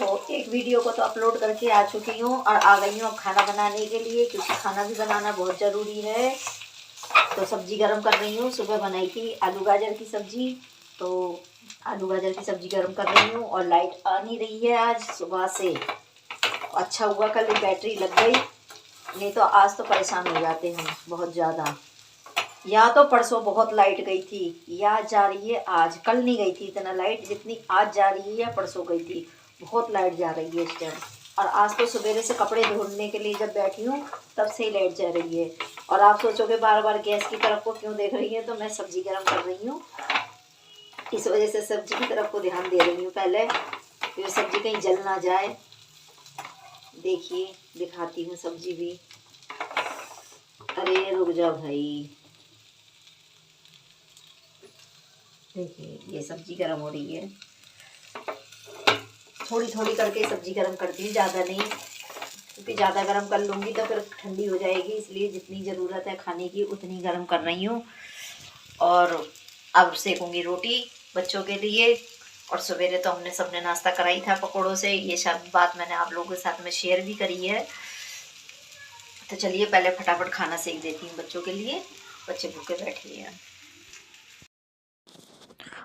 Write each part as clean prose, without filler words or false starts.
तो एक वीडियो को तो अपलोड करके आ चुकी हूँ और आ गई हूँ अब खाना बनाने के लिए, क्योंकि खाना भी बनाना बहुत ज़रूरी है। तो सब्जी गरम कर रही हूँ। सुबह बनाई थी आलू गाजर की सब्जी, तो आलू गाजर की सब्जी गरम कर रही हूँ। और लाइट आ नहीं रही है आज सुबह से। अच्छा हुआ कल बैटरी लग गई, नहीं तो आज तो परेशान हो जाते हम बहुत ज़्यादा। या तो परसों बहुत लाइट गई थी, या जा रही है आज। कल नहीं गई थी इतना लाइट जितनी आज जा रही है, परसों गई थी। बहुत लाइट जा रही है इस टाइम। और आज तो सवेरे से कपड़े धोने के लिए जब बैठी हूँ तब से ही लाइट जा रही है। और आप सोचोगे बार बार गैस की तरफ को क्यों देख रही है, तो मैं सब्जी गर्म कर रही हूँ, इस वजह से सब्जी की तरफ को ध्यान दे रही हूँ पहले, फिर सब्जी कहीं जल ना जाए। देखिए दिखाती हूँ सब्जी भी। अरे रुक जा भाई, देखिए ये सब्जी गर्म हो रही है। थोड़ी थोड़ी करके सब्जी गर्म करती हूँ, ज़्यादा नहीं, क्योंकि ज़्यादा गर्म कर लूँगी तो फिर ठंडी हो जाएगी। इसलिए जितनी ज़रूरत है खाने की उतनी गर्म कर रही हूँ। और अब सेकूँगी रोटी बच्चों के लिए। और सवेरे तो हमने सबने नाश्ता कराई था पकौड़ों से, ये सब बात मैंने आप लोगों के साथ में शेयर भी करी है। तो चलिए पहले फटाफट खाना सेक देती हूँ बच्चों के लिए, बच्चे भूखे बैठे हैं।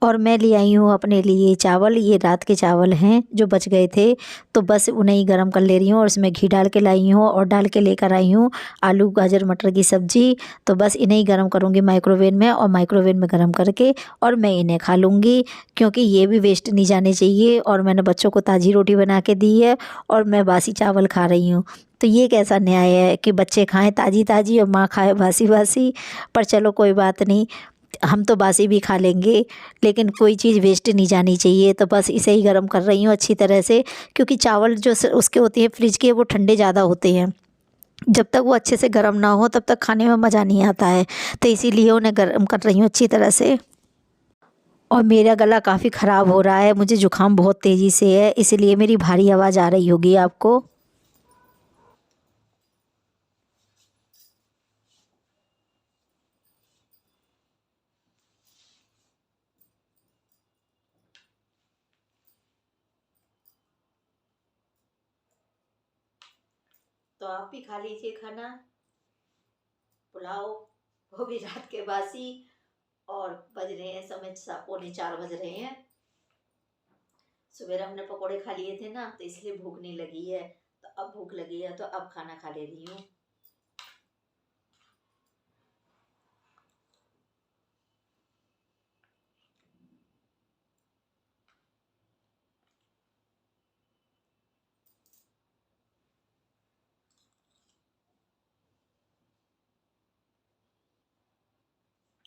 और मैं ले आई हूँ अपने लिए चावल। ये रात के चावल हैं जो बच गए थे, तो बस उन्हें ही गर्म कर ले रही हूँ। और इसमें घी डाल के लाई हूँ और डाल के लेकर आई हूँ आलू गाजर मटर की सब्ज़ी। तो बस इन्हें ही गर्म करूँगी माइक्रोवेव में, और माइक्रोवेव में गर्म करके और मैं इन्हें खा लूँगी, क्योंकि ये भी वेस्ट नहीं जाने चाहिए। और मैंने बच्चों को ताज़ी रोटी बना के दी है और मैं बासी चावल खा रही हूँ। तो ये कैसा न्याय है कि बच्चे खाएं ताज़ी ताज़ी और माँ खाए बासी बासी। पर चलो कोई बात नहीं, हम तो बासी भी खा लेंगे, लेकिन कोई चीज़ वेस्ट नहीं जानी चाहिए। तो बस इसे ही गर्म कर रही हूँ अच्छी तरह से, क्योंकि चावल जो उसके होते हैं फ्रिज के, वो ठंडे ज़्यादा होते हैं। जब तक वो अच्छे से गर्म ना हो तब तक खाने में मज़ा नहीं आता है। तो इसीलिए उन्हें गर्म कर रही हूँ अच्छी तरह से। और मेरा गला काफ़ी ख़राब हो रहा है, मुझे ज़ुकाम बहुत तेज़ी से है, इसलिए मेरी भारी आवाज़ आ रही होगी आपको। तो आप भी खा लीजिए खाना, पुलाव, वो भी रात के बासी। और बज रहे हैं समय 3:45 बज रहे हैं। सुबह हमने पकोड़े खा लिए थे ना, तो इसलिए भूख नहीं लगी है। तो अब भूख लगी है तो अब खाना खा ले रही हूँ।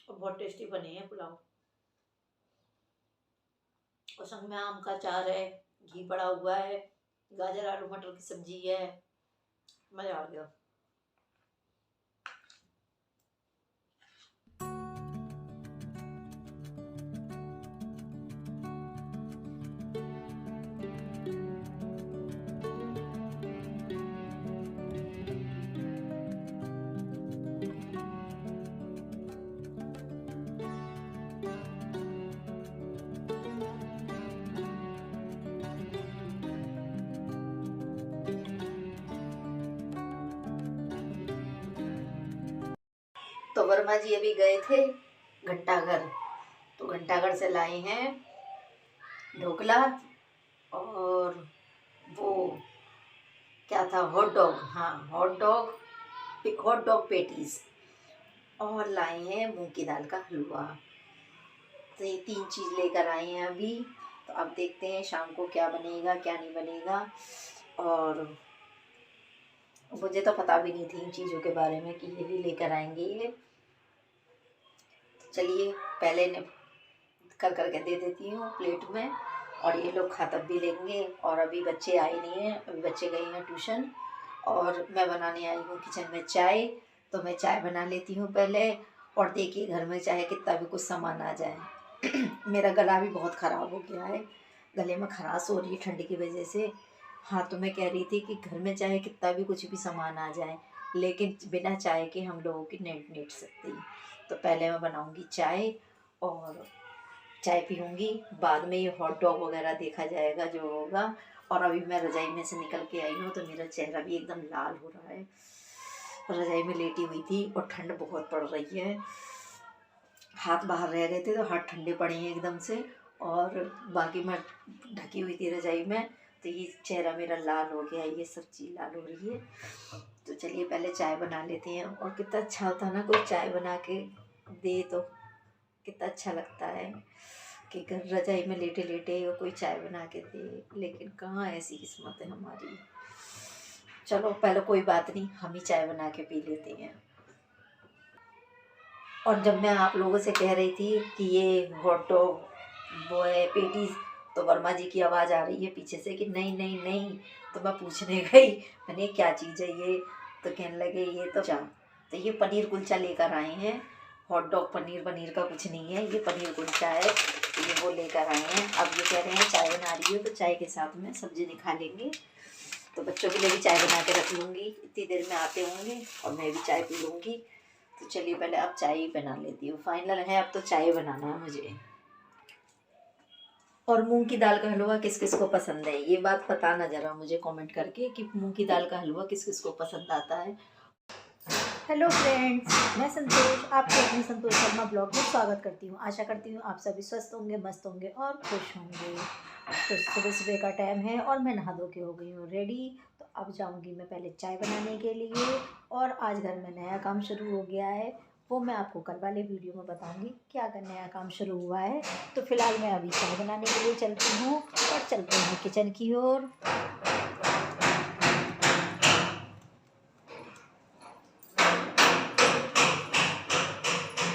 और बहुत टेस्टी बने हैं पुलाव। और संग में आम का अचार है, घी पड़ा हुआ है, गाजर आलू मटर की सब्जी है, मजा आ गया। तो वर्मा जी अभी गए थे घंटाघर, तो घंटाघर से लाए हैं ढोकला और वो क्या था, हॉट डॉग। हाँ हॉट डॉग पेटीज। और लाए हैं मूंग की दाल का हलवा। तो ये 3 चीज़ लेकर आए हैं अभी। तो अब देखते हैं शाम को क्या बनेगा क्या नहीं बनेगा। और मुझे तो पता भी नहीं थी इन चीज़ों के बारे में कि ये भी लेकर आएंगे ये। चलिए पहले इन्हें कर करके दे देती हूँ प्लेट में, और ये लोग खा तब भी लेंगे। और अभी बच्चे आए नहीं हैं, अभी बच्चे गए हैं ट्यूशन। और मैं बनाने आई हूँ किचन में चाय। तो मैं चाय बना लेती हूँ पहले। और देखिए घर में चाहे कितना भी कुछ सामान आ जाए मेरा गला भी बहुत ख़राब हो गया है, गले में खराश हो रही है ठंड की वजह से। हाँ तो मैं कह रही थी कि घर में चाहे कितना भी कुछ भी सामान आ जाए, लेकिन बिना चाय के हम लोगों की नहीं सकती। तो पहले मैं बनाऊँगी चाय, और चाय पीऊँगी, बाद में ये हॉट डॉग वगैरह देखा जाएगा जो होगा। और अभी मैं रजाई में से निकल के आई हूँ तो मेरा चेहरा भी एकदम लाल हो रहा है। रजाई में लेटी हुई थी और ठंड बहुत पड़ रही है, हाथ बाहर रह गए थे तो हाथ ठंडे पड़े हैं एकदम से, और बाकी मैं ढकी हुई थी रजाई में, तो ये चेहरा मेरा लाल हो गया, ये सब चीज़ लाल हो रही है। तो चलिए पहले चाय बना लेते हैं। और कितना अच्छा होता है ना कोई चाय बना के दे, तो कितना अच्छा लगता है कि घर रजाई में लेटे लेटे कोई चाय बना के दे, लेकिन कहाँ ऐसी किस्मत है हमारी। चलो पहले कोई बात नहीं, हम ही चाय बना के पी लेते हैं। और जब मैं आप लोगों से कह रही थी कि ये हॉट डॉग वो है पेटीज, तो वर्मा जी की आवाज़ आ रही है पीछे से कि नहीं नहीं नहीं। तो मैं पूछने गई, मैंने क्या चीज़ है ये, तो कहने लगे ये तो ये पनीर कुलचा लेकर आए हैं। हॉट डॉग पनीर का कुछ नहीं है, ये पनीर कुलचा है, तो ये वो लेकर आए हैं। अब ये कह रहे हैं चाय बना रही हो तो चाय के साथ में सब्जी नहीं खा लेंगे, तो बच्चों के लिए भी चाय बना के रख लूँगी, इतनी देर में आते होंगे और मैं भी चाय पी लूँगी। तो चलिए पहले अब चाय ही बना लेती हूँ, फाइनल है अब तो चाय बनाना है मुझे। और मूंग की दाल का हलवा किस किस को पसंद है, ये बात बताना ज़रा मुझे कमेंट करके कि मूंग की दाल का हलवा किस किस को पसंद आता है। हेलो फ्रेंड्स, मैं संतोष आपके अपने संतोष शर्मा ब्लॉग में स्वागत करती हूँ। आशा करती हूँ आप सभी स्वस्थ होंगे, मस्त होंगे और खुश होंगे। तो सुबह सुबह का टाइम है और मैं नहा धो के हो गई हूँ रेडी। तो अब जाऊँगी मैं पहले चाय बनाने के लिए, और आज घर में नया काम शुरू हो गया है, वो मैं आपको कल वाले वीडियो में बताऊंगी क्या नया काम शुरू हुआ है। तो फिलहाल मैं अभी चाय बनाने के लिए चलती हूँ और चलते हैं किचन की ओर।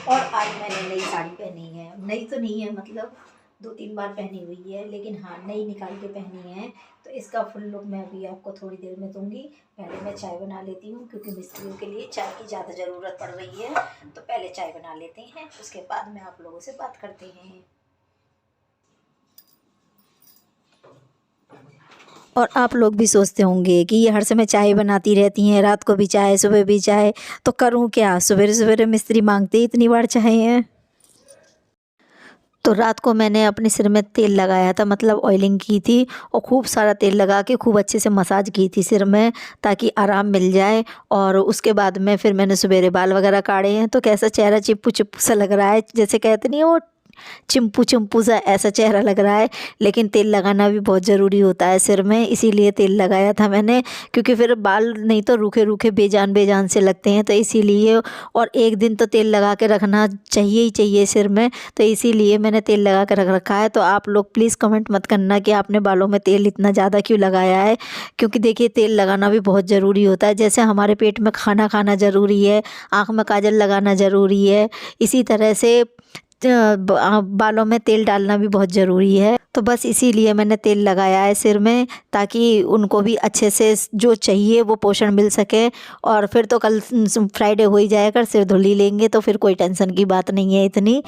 और आज मैंने नई साड़ी पहनी है, नई तो नहीं है मतलब 2-3 बार पहनी हुई है, लेकिन हाँ नई निकाल के पहनी है। तो इसका फुल लुक मैं अभी आपको थोड़ी देर में दूंगी। पहले मैं चाय बना लेती हूँ क्योंकि मिस्त्रियों के लिए चाय की ज़्यादा ज़रूरत पड़ रही है। तो पहले चाय बना लेते हैं, उसके बाद में आप लोगों से बात करते हैं। और आप लोग भी सोचते होंगे कि ये हर समय चाय बनाती रहती हैं, रात को भी चाय, सुबह भी चाय, तो करूं क्या, सवेरे सवेरे मिस्त्री मांगते इतनी बार चाय है। तो रात को मैंने अपने सिर में तेल लगाया था, मतलब ऑयलिंग की थी, और खूब सारा तेल लगा के खूब अच्छे से मसाज की थी सिर में, ताकि आराम मिल जाए। और उसके बाद में फिर मैंने सवेरे बाल वगैरह काढ़े हैं, तो कैसा चेहरा चिप्पू चिप्पू सा लग रहा है, जैसे कहते नहीं वो चिंपू चिंपू सा ऐसा चेहरा लग रहा है। लेकिन तेल लगाना भी बहुत ज़रूरी होता है सिर में, इसीलिए तेल लगाया था मैंने, क्योंकि फिर बाल नहीं तो रूखे रूखे बेजान बेजान से लगते हैं, तो इसीलिए। और एक दिन तो तेल लगा के रखना चाहिए ही चाहिए सिर में, तो इसीलिए मैंने तेल लगा कर रख रखा है। तो आप लोग प्लीज़ कमेंट मत करना कि आपने बालों में तेल इतना ज़्यादा क्यों लगाया है, क्योंकि देखिए तेल लगाना भी बहुत ज़रूरी होता है। जैसे हमारे पेट में खाना खाना ज़रूरी है, आँख में काजल लगाना ज़रूरी है, इसी तरह से बालों में तेल डालना भी बहुत ज़रूरी है। तो बस इसीलिए मैंने तेल लगाया है सिर में, ताकि उनको भी अच्छे से जो चाहिए वो पोषण मिल सके। और फिर तो कल फ्राइडे हो ही जाएगा, सिर धुल ही लेंगे, तो फिर कोई टेंशन की बात नहीं है इतनी।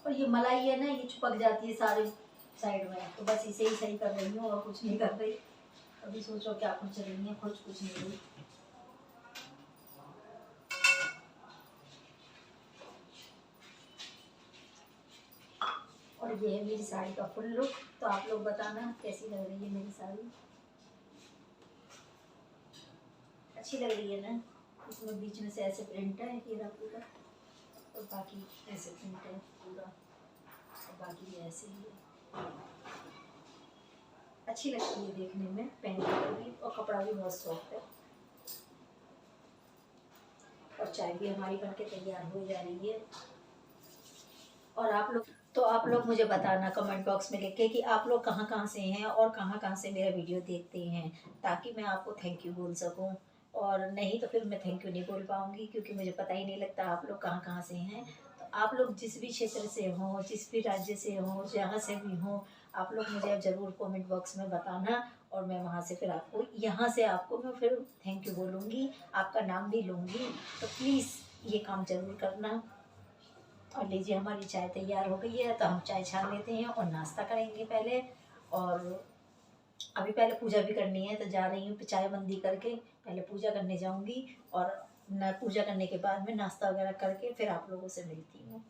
और ये मलाई है ना, ये चिपक जाती है सारे साइड में, तो बस इसे ही सही कर रही हूँ और कुछ नहीं कर रही। अभी सोचो क्या कुछ रही है, कुछ नहीं रही। और ये है मेरी साड़ी का फुल लुक। तो आप लोग बताना कैसी लग रही है मेरी साड़ी, अच्छी लग रही है ना। इसमें बीच में से ऐसे प्रिंट है हीरा पूरा, और बाकी ऐसे प्रिंट है पूरा, और बाकी ऐसे ही है। अच्छी लगती है देखने में, पहनने में भी, और कपड़ा भी बहुत सॉफ्ट है। और चाय भी हमारी बनके तैयार हो जा रही है। और आप लोग मुझे बताना कमेंट बॉक्स में लिख के कि आप लोग कहाँ कहाँ से हैं और कहाँ कहाँ से मेरा वीडियो देखते हैं, ताकि मैं आपको थैंक यू बोल सकूं। और नहीं तो फिर मैं थैंक यू नहीं बोल पाऊंगी, क्योंकि मुझे पता ही नहीं लगता आप लोग कहाँ कहाँ से हैं। तो आप लोग जिस भी क्षेत्र से हों, जिस भी राज्य से हों, जहाँ से भी हों, आप लोग मुझे ज़रूर कमेंट बॉक्स में बताना, और मैं वहाँ से फिर आपको, यहाँ से आपको मैं फिर थैंक यू बोलूँगी, आपका नाम भी लूँगी। तो प्लीज़ ये काम जरूर करना। और लीजिए हमारी चाय तैयार हो गई है, तो हम चाय छान लेते हैं और नाश्ता करेंगे पहले। और अभी पहले पूजा भी करनी है, तो जा रही हूँ चाय बंदी करके पहले पूजा करने जाऊँगी। और पूजा करने के बाद में नाश्ता वगैरह करके फिर आप लोगों से मिलती हूँ।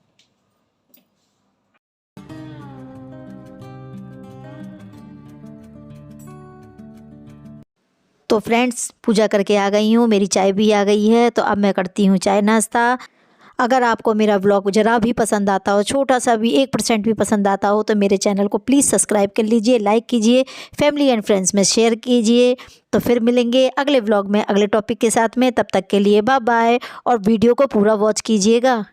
तो फ्रेंड्स पूजा करके आ गई हूँ, मेरी चाय भी आ गई है, तो अब मैं करती हूँ चाय नाश्ता। अगर आपको मेरा व्लॉग ज़रा भी पसंद आता हो, छोटा सा भी 1% भी पसंद आता हो, तो मेरे चैनल को प्लीज़ सब्सक्राइब कर लीजिए, लाइक कीजिए, फैमिली एंड फ्रेंड्स में शेयर कीजिए। तो फिर मिलेंगे अगले व्लॉग में अगले टॉपिक के साथ में, तब तक के लिए बाय बाय और वीडियो को पूरा वॉच कीजिएगा।